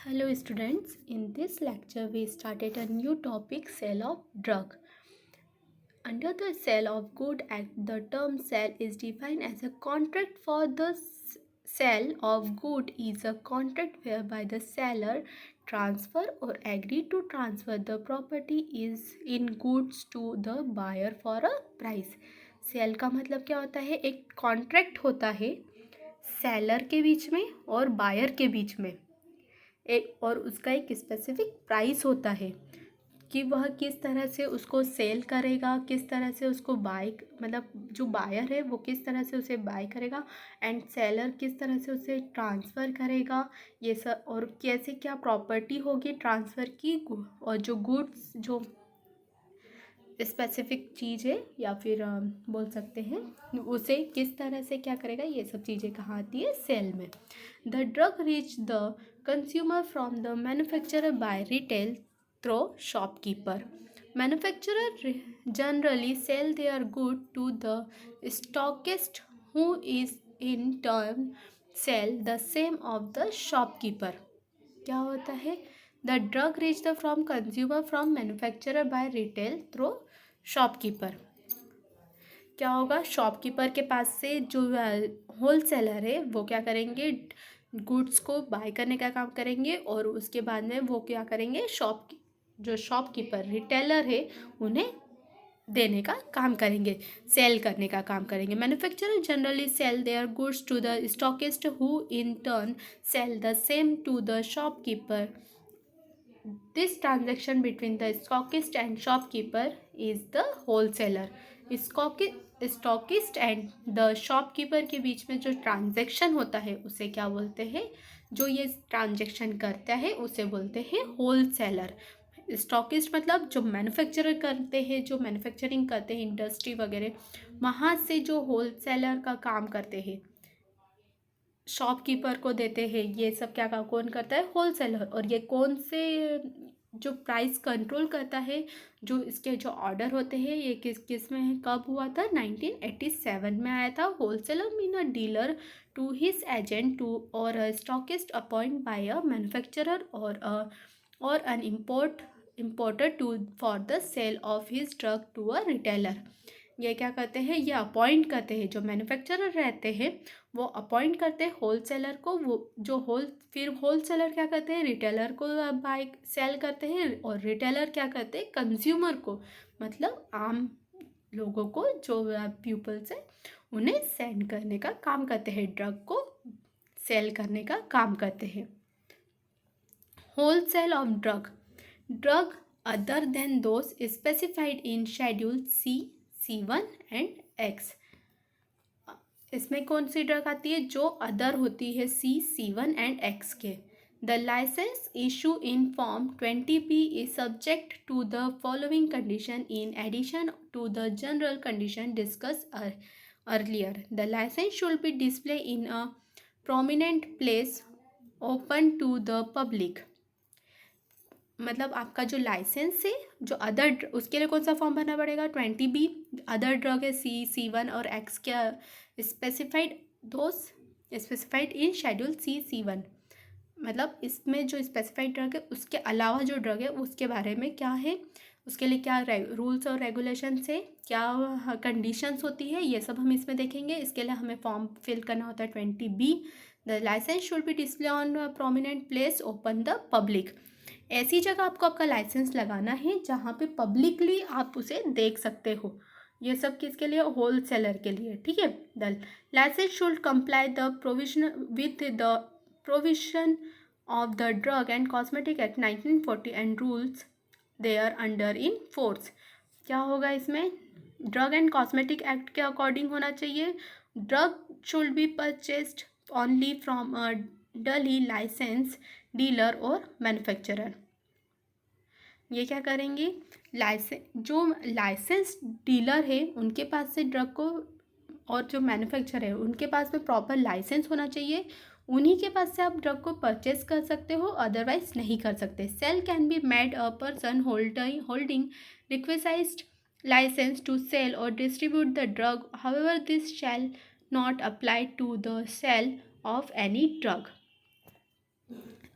Hello students, in this lecture we started a new topic, sale of drug. Under the Sale of Good Act, the term sale is defined as a contract for the sale of good is a contract whereby the seller transfer or agree to transfer the property is in goods to the buyer for a price. Sale का मतलब क्या होता है? एक contract होता है seller के बीच में और बायर के बीच में एक, और उसका एक स्पेसिफिक प्राइस होता है कि वह किस तरह से उसको सेल करेगा, किस तरह से उसको बाय, मतलब जो बायर है वो किस तरह से उसे बाय करेगा एंड सेलर किस तरह से उसे ट्रांसफ़र करेगा, ये सब, और कैसे क्या प्रॉपर्टी होगी ट्रांसफ़र की, और जो गुड्स, जो स्पेसिफिक चीज़ है या फिर बोल सकते हैं उसे किस तरह से क्या करेगा, ये सब चीज़ें कहाँ आती है? सेल में. The drug reach the consumer from the manufacturer by retail through shopkeeper. Manufacturer generally sell their good to the stockist who is in turn sell the same of the shopkeeper. क्या होता है? The drug reach the from consumer from manufacturer by retail through shopkeeper. क्या होगा? Shopkeeper के पास से जो whole seller है वो क्या करेंगे? गुड्स को बाय करने का काम करेंगे और उसके बाद में वो क्या करेंगे? जो शॉपकीपर रिटेलर है उन्हें देने का काम करेंगे, सेल करने का काम करेंगे. Manufacturer generally sell their goods to the stockist who in turn sell the same to the shopkeeper. This transaction between the stockist and shopkeeper is the wholesaler. Stockist and the shopkeeper के बीच में जो transaction होता है उसे क्या बोलते हैं? जो ये ट्रांजैक्शन करता है उसे बोलते हैं होलसेलर. स्टॉकिस्ट मतलब जो मैन्युफैक्चरर करते हैं, जो मैन्युफैक्चरिंग करते हैं इंडस्ट्री वगैरह, वहाँ से जो होलसेलर का काम करते हैं, शॉपकीपर को देते हैं, ये सब क्या का कौन करता है? होलसेलर. और ये कौन से जो प्राइस कंट्रोल करता है, जो इसके जो ऑर्डर होते हैं, ये किस किस में है, कब हुआ था? 1987 में आया था. Wholesaler mean a dealer to his agent to or a stockist appoint by a manufacturer or an importer to for the sale of his drug to a retailer. ये क्या करते हैं? ये अपॉइंट करते हैं, जो मैन्युफैक्चरर रहते हैं वो अपॉइंट करते हैं होलसेलर को. वो जो फिर होलसेलर क्या करते हैं? रिटेलर को बाय सेल करते हैं, और रिटेलर क्या करते हैं? कंज्यूमर को, मतलब आम लोगों को, जो पीपल्स है उन्हें सेंड करने का काम करते हैं, ड्रग को सेल करने का काम करते हैं. Wholesale of drug other than those specified in schedule C, C1 and X. इसमें कौन सी ड्रग आती है? जो अदर होती है C1 एंड X के. The license issue in form 20B is subject to the following condition in addition to the general condition discuss earlier. The licence should be display in a prominent place open to the public. मतलब आपका जो licence है, जो other, उसके लिए कौन सा form भरना पड़ेगा? 20B. अदर ड्रग है C1 और X क्या specified, those specified in schedule C1. मतलब इसमें जो स्पेसिफाइड ड्रग है उसके अलावा जो ड्रग है उसके बारे में क्या है, उसके लिए क्या रूल्स और रेगुलेशन से क्या कंडीशंस होती है, ये सब हम इसमें देखेंगे. इसके लिए हमें फॉर्म फिल करना होता है 20B. The licence should be display on prominent place open the public. ऐसी जगह आपको आपका लाइसेंस लगाना है जहाँ पे पब्लिकली आप उसे देख सकते हो. ये सब किसके लिए? होल सेलर के लिए. ठीक है. The licence should comply the provision with the provision of the drug and cosmetic act 1940 and rules they are under in force. क्या होगा इसमें? ड्रग एंड कॉस्मेटिक एक्ट के अकॉर्डिंग होना चाहिए. Drug should be purchased only from a duly license dealer और manufacturer. ये क्या करेंगे? जो लाइसेंस डीलर है उनके पास से ड्रग को, और जो मैन्युफैक्चरर है उनके पास में प्रॉपर लाइसेंस होना चाहिए. उन्हीं के पास से आप ड्रग को परचेस कर सकते हो, अदरवाइज नहीं कर सकते. Sale can be made a person holding requisite licence to sell or distribute the drug. However this shall not apply to the sale of any drug.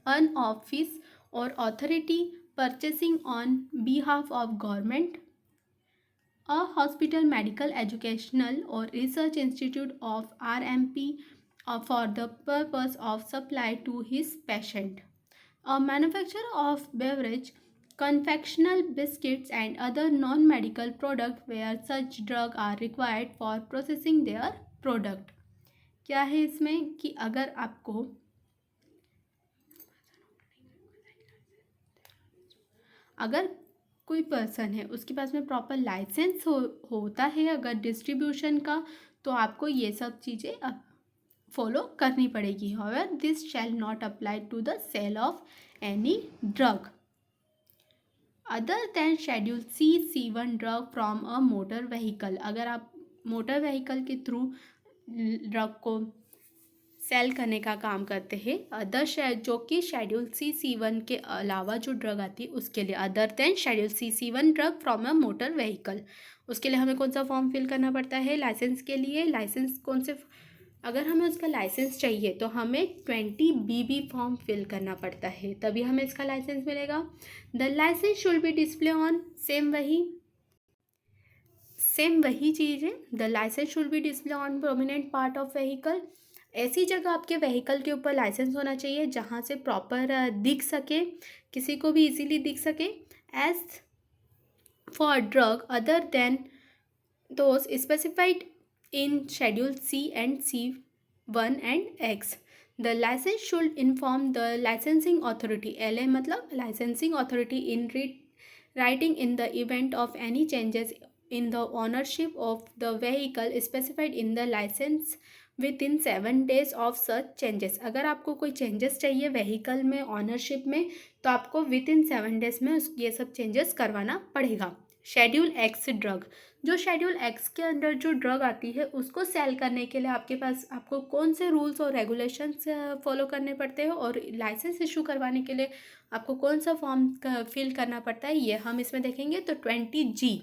an office or authority purchasing on behalf of government, a hospital, medical, educational, or research institute of RMP for the purpose of supply to his patient. A manufacturer of beverage, confectional biscuits and other non-medical products where such drugs are required for processing their product. क्या है इसमें कि अगर आपको अगर कोई person है उसके पास में प्रॉपर लाइसेंस होता है अगर डिस्ट्रीब्यूशन का, तो आपको ये सब चीज़ें फॉलो करनी पड़ेगी. However this shall not apply to the sale of any drug other than schedule C1 drug from a motor vehicle. अगर आप मोटर व्हीकल के थ्रू ड्रग को सेल करने का काम करते हैं अदर जो कि शेड्यूल C1 के अलावा जो ड्रग आती है उसके लिए, other than schedule C1 drug from a motor vehicle, उसके लिए हमें कौन सा फॉर्म फिल करना पड़ता है? लाइसेंस के लिए लाइसेंस कौन से, अगर हमें उसका लाइसेंस चाहिए तो हमें 20BB फॉर्म फिल करना पड़ता है, तभी हमें इसका लाइसेंस मिलेगा. The licence should be display on, same वही चीज़ है. The licence should be display on prominent part of vehicle. ऐसी जगह आपके व्हीकल के ऊपर लाइसेंस होना चाहिए जहाँ से प्रॉपर दिख सके, किसी को भी इजीली दिख सके. As for drug other than those specified in schedule C and C1 and X, the licence should inform the licensing authority. LA मतलब licensing authority in writing in the event of any changes in the ownership of the vehicle specified in the license within 7 days of such changes. अगर आपको कोई changes चाहिए vehicle में, ownership में, तो आपको with in 7 days में ये सब चेंजेस करवाना पड़ेगा. शेड्यूल X ड्रग, जो शेड्यूल X के अंदर जो ड्रग आती है उसको सेल करने के लिए आपको कौन से रूल्स और रेगुलेशंस फॉलो करने पड़ते हैं और लाइसेंस इशू करवाने के लिए आपको कौन सा फॉर्म फिल करना पड़ता है, ये हम इसमें देखेंगे. तो 20G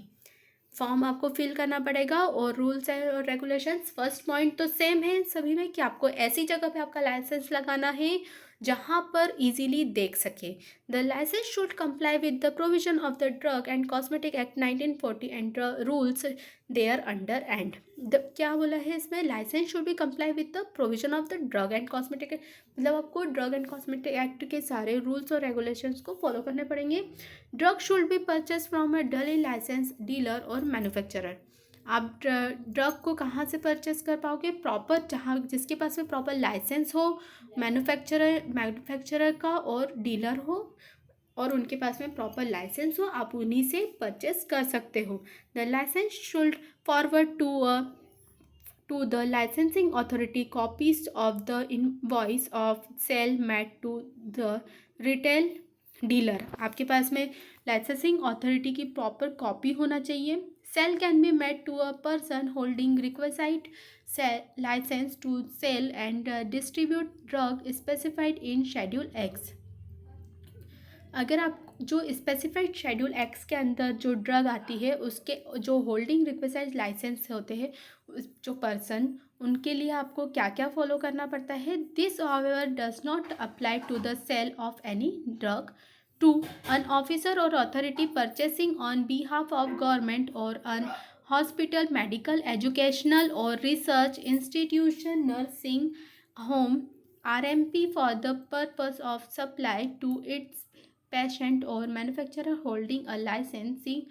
फॉर्म आपको फिल करना पड़ेगा. और रूल्स और रेगुलेशंस फर्स्ट पॉइंट तो सेम है सभी में कि आपको ऐसी जगह पे आपका लाइसेंस लगाना है जहाँ पर इजीली देख सके. The licence should comply with the provision of the drug and cosmetic act 1940 and rules there under and. क्या बोला है इसमें? License should be comply with the provision of the drug and cosmetic, मतलब आपको drug and cosmetic act के सारे rules और regulations को फॉलो करने पड़ेंगे. Drug should B purchase from a duly license dealer और मैन्युफैक्चरर. आप ड्रग को कहाँ से परचेस कर पाओगे? प्रॉपर जहाँ जिसके पास में प्रॉपर लाइसेंस हो, मैन्युफैक्चरर का और डीलर हो और उनके पास में प्रॉपर लाइसेंस हो, आप उन्हीं से परचेस कर सकते हो. The licence should forward to the licensing authority copies of the invoice of sale made to the retail dealer. आपके पास में लाइसेंसिंग अथॉरिटी की प्रॉपर कॉपी होना चाहिए. Sale can be made to a person holding requisite license to sell and distribute drug specified in Schedule X. अगर आप जो specified schedule X के अंदर जो ड्रग आती है उसके जो होल्डिंग रिक्वेसाइज लाइसेंस होते हैं जो पर्सन, उनके लिए आपको क्या क्या फॉलो करना पड़ता है? This however does not apply to the sale of any drug to an officer or authority purchasing on behalf of government or an hospital, medical, educational or research institution, nursing home, RMP for the purpose of supply to its patient, or manufacturer holding a licensing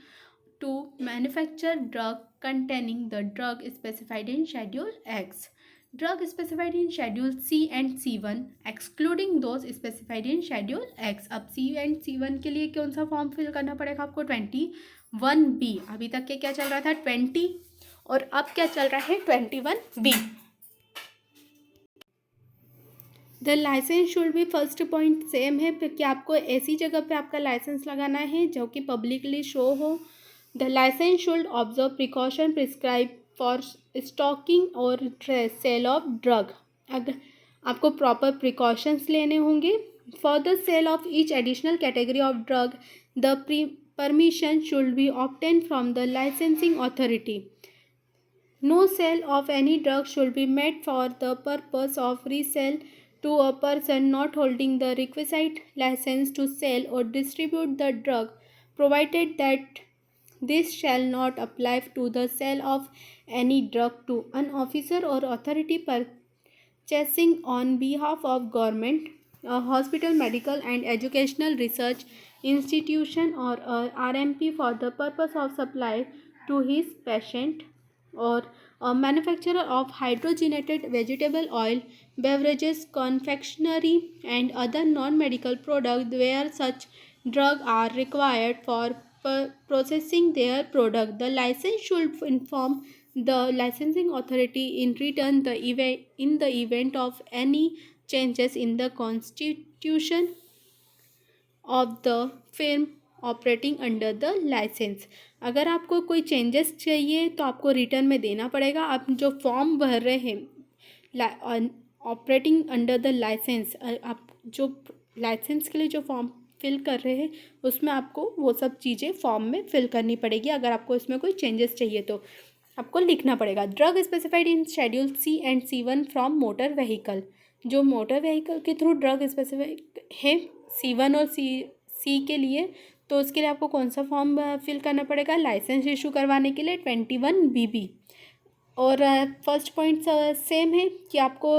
to manufacture drug containing the drug specified in Schedule X. Drug specified in Schedule C and C1 excluding those specified in Schedule X. अब C and C1 के लिए कौन सा form fill करना पड़ेगा आपको? 21B. अभी तक के क्या चल रहा था? 20 और अब क्या चल रहा है? 21B. The licence should be, first point same है कि आपको ऐसी जगह पे आपका लाइसेंस लगाना है जो कि पब्लिकली शो हो. The licence should observe precaution prescribe for stocking और सेल ऑफ ड्रग. अगर आपको प्रॉपर प्रिकॉशंस लेने होंगे. For the sale of each additional category of drug the permission should be obtain from the licensing authority. No sale of any drug should be made for the purpose of resale to a person not holding the requisite license to sell or distribute the drug, provided that this shall not apply to the sale of any drug to an officer or authority purchasing on behalf of government, a hospital, medical and educational research institution or a RMP for the purpose of supply to his patient, or a manufacturer of hydrogenated vegetable oil, beverages, confectionery and other non-medical products where such drugs are required for processing their product. The license should inform the licensing authority in return in the event of any changes in the constitution of the firm operating under the licence. अगर आपको कोई changes चाहिए तो आपको return में देना पड़ेगा. आप जो फॉर्म भर रहे हैं ऑपरेटिंग अंडर द लाइसेंस, आप जो लाइसेंस के लिए जो फॉर्म फिल कर रहे हैं उसमें आपको वो सब चीज़ें फॉर्म में फिल करनी पड़ेगी. अगर आपको इसमें कोई चेंजेस चाहिए तो आपको लिखना पड़ेगा. Drug specified in schedule C and C1 from motor vehicle. जो मोटर व्हीकल के थ्रू ड्रग स्पेसिफाइड है C1 और C के लिए, तो उसके लिए आपको कौन सा फॉर्म फिल करना पड़ेगा? लाइसेंस इशू करवाने के लिए 21BB. और फर्स्ट पॉइंट सेम है कि आपको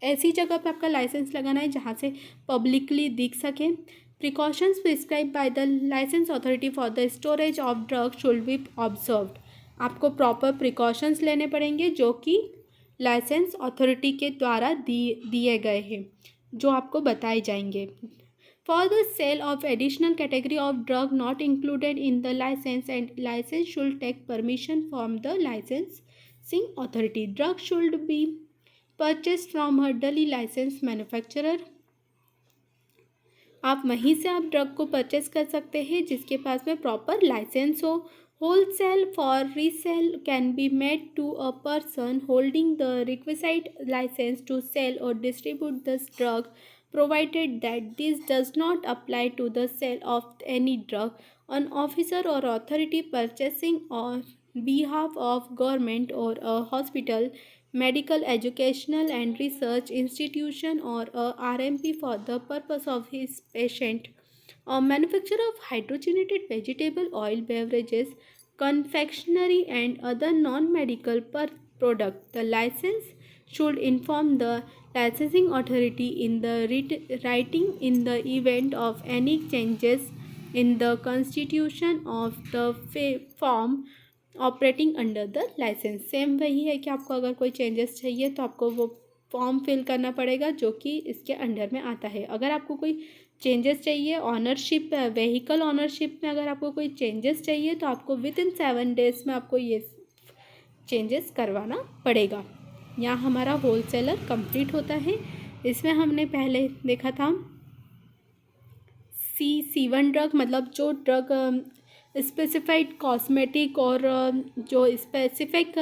ऐसी जगह पे आपका लाइसेंस लगाना है जहाँ से पब्लिकली दिख सके. Precautions prescribe by the licence authority for the storage of drug should be observed. आपको प्रॉपर प्रिकॉशंस लेने पड़ेंगे जो कि लाइसेंस अथॉरिटी के द्वारा दिए गए हैं, जो आपको बताए जाएंगे. For the sale of additional category of drug not included in the license, and license should take permission from the licensing authority. Drug should be purchased from a duly licensed manufacturer. आप वहीं से आप drug को purchase कर सकते हैं जिसके पास में प्रॉपर लाइसेंस हो. Wholesale for resale can be made to a person holding the requisite license to sell or distribute this drug, provided that this does not apply to the sale of any drug. An officer or authority purchasing on behalf of government or a hospital, medical, educational and research institution or a RMP for the purpose of his patient, a manufacturer of hydrogenated vegetable oil, beverages, confectionery and other non-medical product. The license should inform the licensing authority in the writing in the event of any changes in the constitution of the firm operating under the licence. Same वही है कि आपको अगर कोई changes चाहिए तो आपको वो फॉर्म फिल करना पड़ेगा जो कि इसके अंडर में आता है. अगर आपको कोई चेंजेस चाहिए ऑनरशिप, व्हीकल ऑनरशिप में अगर आपको कोई चेंजेस चाहिए तो आपको विदिन 7 डेज़ में आपको ये चेंजेस करवाना पड़ेगा. यहाँ हमारा होलसेलर कंप्लीट होता है. इसमें हमने पहले देखा था C1 ड्रग, मतलब जो ड्रग स्पेसिफाइड कॉस्मेटिक और जो स्पेसिफिक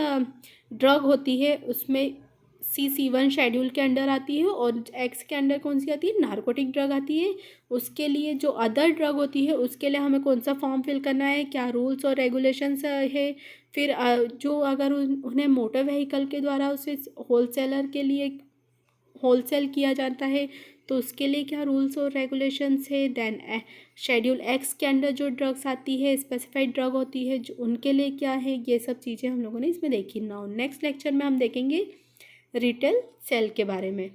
ड्रग होती है उसमें C1 शेड्यूल के अंडर आती है, और X के अंडर कौन सी आती है? नारकोटिक ड्रग आती है. उसके लिए जो अदर ड्रग होती है उसके लिए हमें कौन सा फॉर्म फिल करना है, क्या रूल्स और रेगुलेशंस है. फिर जो अगर उन्हें मोटर व्हीकल के द्वारा उसे होलसेलर के लिए होलसेल किया जाता है तो उसके लिए क्या रूल्स और रेगुलेशंस है. देन शेड्यूल X के अंडर जो ड्रग्स आती है, स्पेसिफाइड ड्रग होती है, जो उनके लिए क्या है, ये सब चीज़ें हम लोगों ने इसमें देखी. नाउ नेक्स्ट लेक्चर में हम देखेंगे रिटेल सेल के बारे में.